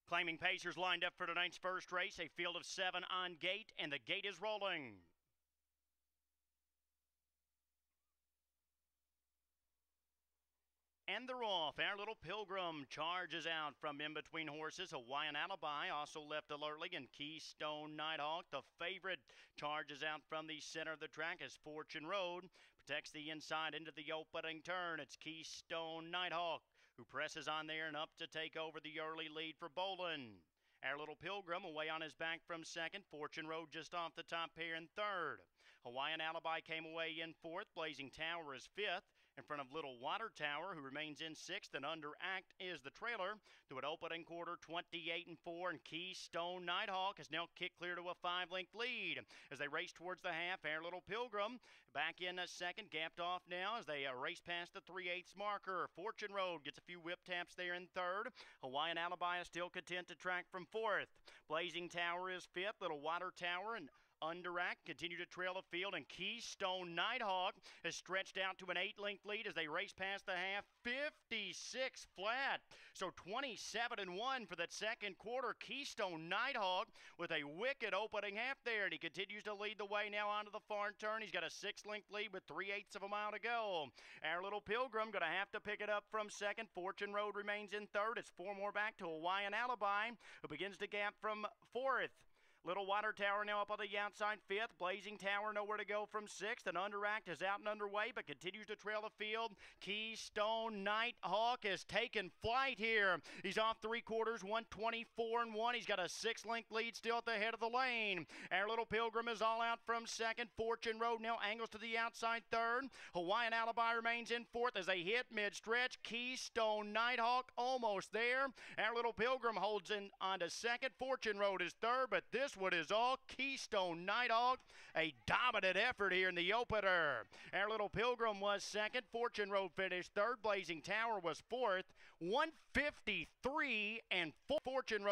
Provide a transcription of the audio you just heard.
Claiming Pacers lined up for tonight's first race, a field of 7 on gate, and the gate is rolling. And they're off. Our Little Pilgrim charges out from in between horses. Hawaiian Alibi also left alertly, and Keystone Nighthawk, the favorite, charges out from the center of the track as Fortune Road protects the inside into the opening turn. It's Keystone Nighthawk who presses on there and up to take over the early lead for Bolin. Our Little Pilgrim away on his back from second. Fortune Road just off the top pair in third. Hawaiian Alibi came away in fourth. Blazing Tower is fifth. In front of Little Water Tower, who remains in sixth, and under Act is the trailer. To an opening quarter, 28-4, and Keystone Nighthawk has now kicked clear to a 5-length lead. As they race towards the half, Our Little Pilgrim back in a second, gapped off now as they race past the 3/8 marker. Fortune Road gets a few whip taps there in third. Hawaiian Alibi is still content to track from fourth. Blazing Tower is fifth. Little Water Tower and Underact continue to trail the field, and Keystone Nighthawk has stretched out to an 8-length lead as they race past the half. 56 flat. So 27-1 for that second quarter. Keystone Nighthawk with a wicked opening half there, and he continues to lead the way now onto the far turn. He's got a 6-length lead with 3/8 of a mile to go. Our Little Pilgrim going to have to pick it up from second. Fortune Road remains in third. It's 4 more back to Hawaiian Alibi, who begins to gap from fourth. Little Water Tower now up on the outside fifth. Blazing Tower nowhere to go from sixth. And Underact is out and underway, but continues to trail the field. Keystone Nighthawk has taken flight here. He's off 3/4, 124-1. He's got a 6-length lead still at the head of the lane. Our Little Pilgrim is all out from second. Fortune Road now angles to the outside third. Hawaiian Alibi remains in fourth as they hit mid-stretch. Keystone Nighthawk almost there. Our Little Pilgrim holds in onto second. Fortune Road is third, but this one is all Keystone Nighthawk. A dominant effort here in the opener. Our Little Pilgrim was second. Fortune Road finished third. Blazing Tower was fourth. 153 and Fortune Road.